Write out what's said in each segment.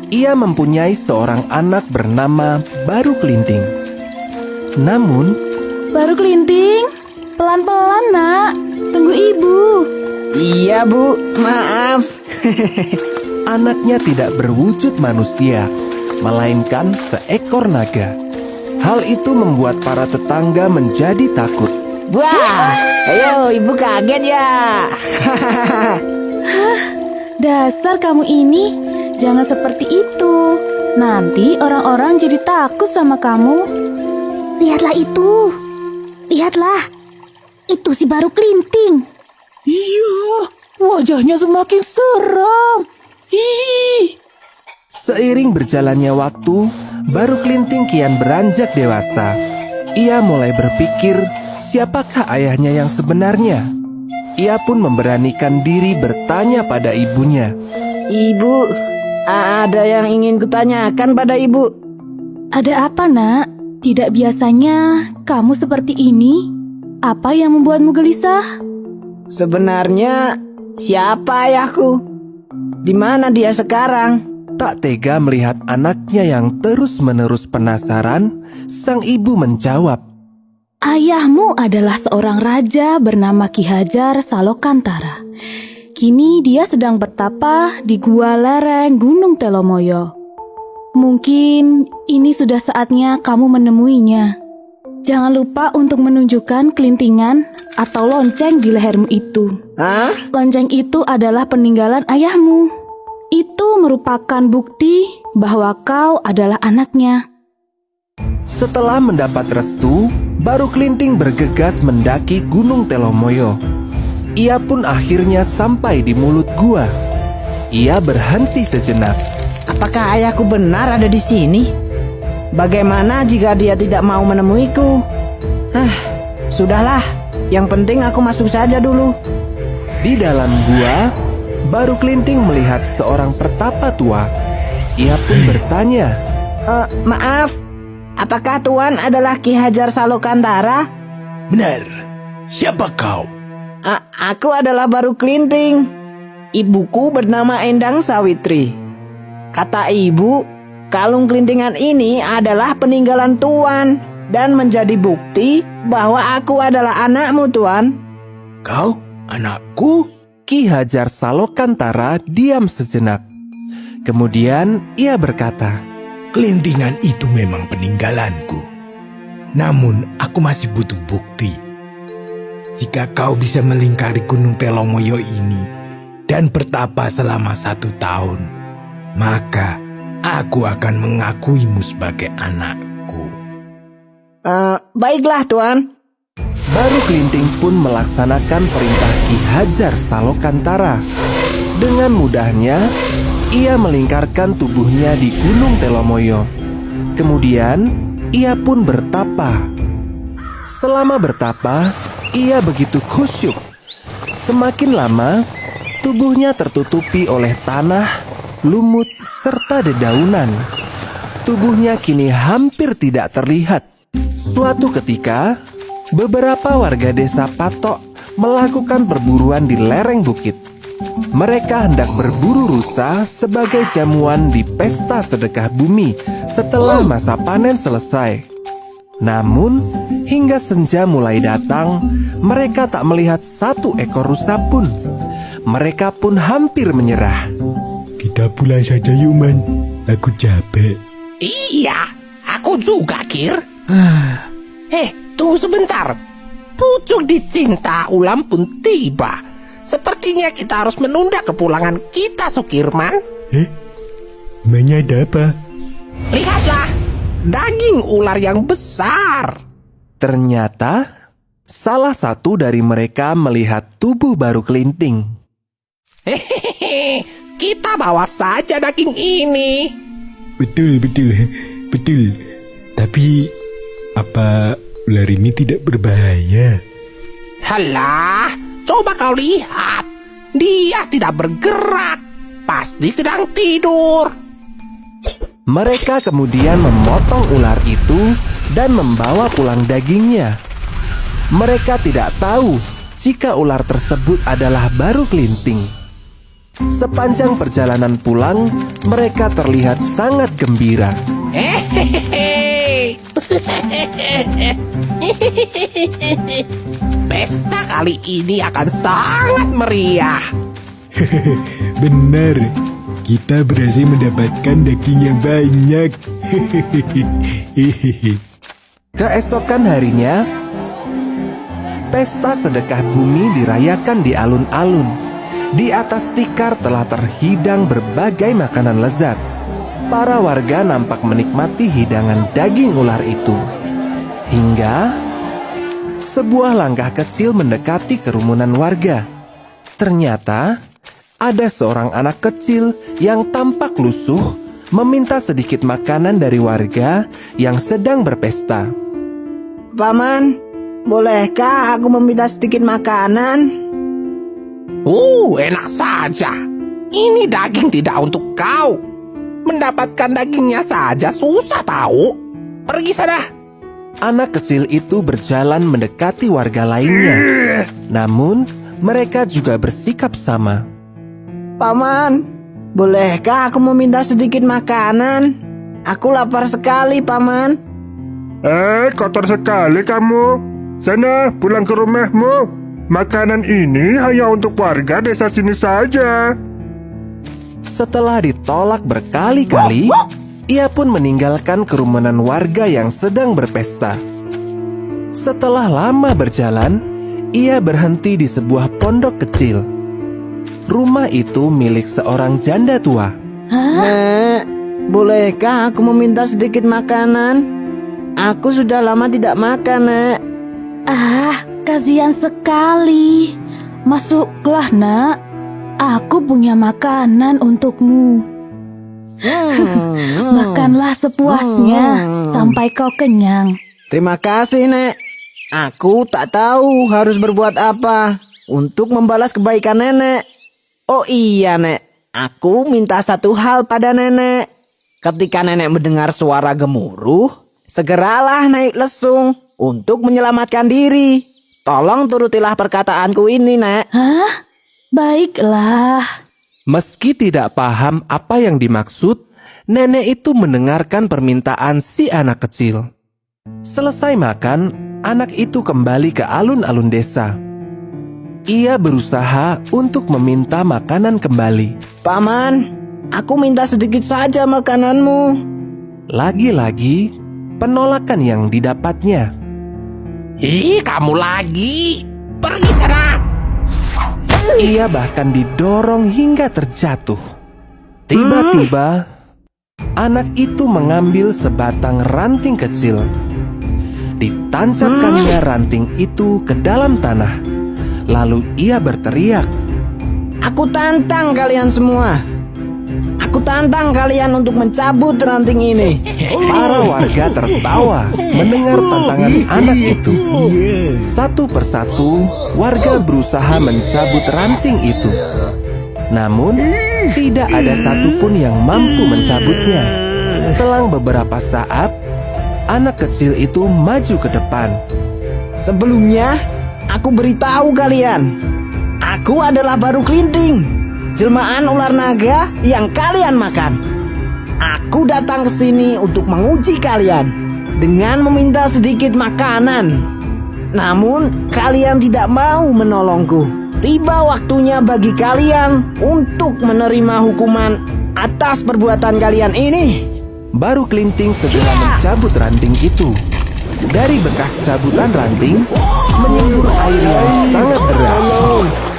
Ia mempunyai seorang anak bernama Baru Kelinting. Namun, Baru Kelinting, pelan-pelan nak, tunggu ibu. Iya bu, maaf. anaknya tidak berwujud manusia, melainkan seekor naga. Hal itu membuat para tetangga menjadi takut. Wah, ayo ibu kaget ya. Dasar kamu ini, jangan seperti itu. Nanti orang-orang jadi takut sama kamu. Lihatlah itu. Lihatlah. Itu si Baru Kelinting. Iya, wajahnya semakin seram. Ih. Seiring berjalannya waktu, Baru Kelinting kian beranjak dewasa. Ia mulai berpikir, siapakah ayahnya yang sebenarnya? Ia pun memberanikan diri bertanya pada ibunya. Ibu, ada yang ingin kutanyakan pada ibu. Ada apa nak? Tidak biasanya kamu seperti ini? Apa yang membuatmu gelisah? Sebenarnya siapa ayahku? Di mana dia sekarang? Tak tega melihat anaknya yang terus-menerus penasaran, sang ibu menjawab. Ayahmu adalah seorang raja bernama Ki Hajar Salokantara. Kini dia sedang bertapa di gua lereng Gunung Telomoyo. Mungkin ini sudah saatnya kamu menemuinya. Jangan lupa untuk menunjukkan kelintingan atau lonceng di lehermu itu. Hah? Lonceng itu adalah peninggalan ayahmu. Itu merupakan bukti bahwa kau adalah anaknya. Setelah mendapat restu, Baru Kelinting bergegas mendaki Gunung Telomoyo. Ia pun akhirnya sampai di mulut gua. Ia berhenti sejenak. Apakah ayahku benar ada di sini? Bagaimana jika dia tidak mau menemuiku? Sudahlah. Yang penting aku masuk saja dulu. Di dalam gua, Baru Kelinting melihat seorang pertapa tua. Ia pun bertanya, Maaf, apakah Tuan adalah Ki Hajar Salokantara? Benar, siapa kau? Aku adalah Baru Kelinting. Ibuku bernama Endang Sawitri. Kata ibu, kalung kelintingan ini adalah peninggalan Tuan dan menjadi bukti bahwa aku adalah anakmu, Tuan. Kau anakku? Ki Hajar Salokantara diam sejenak. Kemudian ia berkata, Kelintingan itu memang peninggalanku. Namun aku masih butuh bukti. Jika kau bisa melingkari Gunung Telomoyo ini dan bertapa selama 1 tahun, maka aku akan mengakuimu sebagai anakku. Baiklah, Tuan. Baru Kelinting pun melaksanakan perintah Ki Hajar Salokantara. Dengan mudahnya, ia melingkarkan tubuhnya di Gunung Telomoyo. Kemudian, ia pun bertapa. Selama bertapa, ia begitu khusyuk. Semakin lama, tubuhnya tertutupi oleh tanah, lumut, serta dedaunan. Tubuhnya kini hampir tidak terlihat. Suatu ketika, beberapa warga desa Patok melakukan perburuan di lereng bukit. Mereka hendak berburu rusa sebagai jamuan di pesta sedekah bumi setelah masa panen selesai. Namun, hingga senja mulai datang, mereka tak melihat 1 ekor rusa pun. Mereka pun hampir menyerah. Kita pulang saja yuk, Man. Aku capek. Iya, aku juga, Kir. Tunggu sebentar. Pucuk dicinta ulam pun tiba. Sepertinya kita harus menunda kepulangan kita, Sukirman. Emangnya ada apa? Lihatlah, daging ular yang besar. Ternyata, salah satu dari mereka melihat tubuh Baru Kelinting. Hehehe, kita bawa saja daging ini. Betul. Tapi, apa ular ini tidak berbahaya? Halah, coba kau lihat. Dia tidak bergerak. Pasti sedang tidur. Mereka kemudian memotong ular itu dan membawa pulang dagingnya. Mereka tidak tahu jika ular tersebut adalah Baru Kelinting. Sepanjang perjalanan pulang, mereka terlihat sangat gembira. Pesta kali ini akan sangat meriah. Benar, kita berhasil mendapatkan daging yang banyak. Keesokan harinya, pesta sedekah bumi dirayakan di alun-alun. Di atas tikar telah terhidang berbagai makanan lezat. Para warga nampak menikmati hidangan daging ular itu. Hingga sebuah langkah kecil mendekati kerumunan warga. Ternyata ada seorang anak kecil yang tampak lusuh meminta sedikit makanan dari warga yang sedang berpesta. Paman, bolehkah aku meminta sedikit makanan? Enak saja. Ini daging tidak untuk kau. Mendapatkan dagingnya saja susah tahu. Pergi sana. Anak kecil itu berjalan mendekati warga lainnya. Namun, mereka juga bersikap sama. Paman, bolehkah aku meminta sedikit makanan? Aku lapar sekali, Paman. Kotor sekali kamu. Sana, pulang ke rumahmu. Makanan ini hanya untuk warga desa sini saja. Setelah ditolak berkali-kali, ia pun meninggalkan kerumunan warga yang sedang berpesta. Setelah lama berjalan, ia berhenti di sebuah pondok kecil. Rumah itu milik seorang janda tua. Nek, bolehkah aku meminta sedikit makanan? Aku sudah lama tidak makan, Nek. Kasihan sekali. Masuklah, Nak. Aku punya makanan untukmu. Makanlah sepuasnya sampai kau kenyang. Terima kasih, Nek. Aku tak tahu harus berbuat apa untuk membalas kebaikan Nenek. Oh iya, Nek. Aku minta satu hal pada Nenek. Ketika Nenek mendengar suara gemuruh, segeralah naik lesung untuk menyelamatkan diri. Tolong turutilah perkataanku ini, Nek. Baiklah. Meski tidak paham apa yang dimaksud, nenek itu mendengarkan permintaan si anak kecil. Selesai makan, anak itu kembali ke alun-alun desa. Ia berusaha untuk meminta makanan kembali. Paman, aku minta sedikit saja makananmu. Lagi-lagi, penolakan yang didapatnya. Kamu lagi. Pergi sana. Ia bahkan didorong hingga terjatuh. Tiba-tiba, anak itu mengambil sebatang ranting kecil. Ditancapkannya ranting itu ke dalam tanah. Lalu ia berteriak, Aku tantang kalian semua. Aku tantang kalian untuk mencabut ranting ini. Para warga tertawa mendengar tantangan anak itu. Satu persatu, warga berusaha mencabut ranting itu. Namun, tidak ada satupun yang mampu mencabutnya. Selang beberapa saat, anak kecil itu maju ke depan. Sebelumnya, aku beritahu kalian, aku adalah Baru Klinting, jelmaan ular naga yang kalian makan. Aku datang ke sini untuk menguji kalian dengan meminta sedikit makanan. Namun, kalian tidak mau menolongku. Tiba waktunya bagi kalian untuk menerima hukuman atas perbuatan kalian ini. Baru Klinting segera mencabut ranting itu. Dari bekas cabutan ranting, menyembur air yang sangat deras.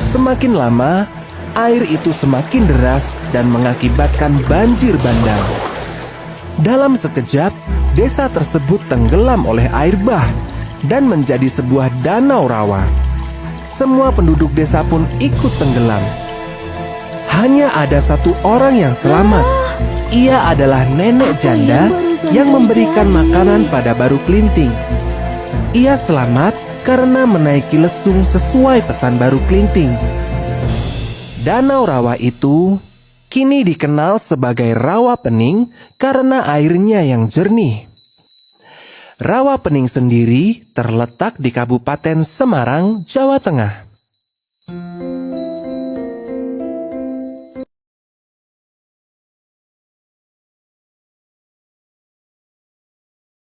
Semakin lama, air itu semakin deras dan mengakibatkan banjir bandang. Dalam sekejap, desa tersebut tenggelam oleh air bah dan menjadi sebuah danau rawa. Semua penduduk desa pun ikut tenggelam. Hanya ada satu orang yang selamat. Ia adalah nenek janda yang memberikan makanan pada Baru Klinting. Ia selamat karena menaiki lesung sesuai pesan Baru Klinting. Danau rawa itu kini dikenal sebagai Rawa Pening karena airnya yang jernih. Rawa Pening sendiri terletak di Kabupaten Semarang, Jawa Tengah.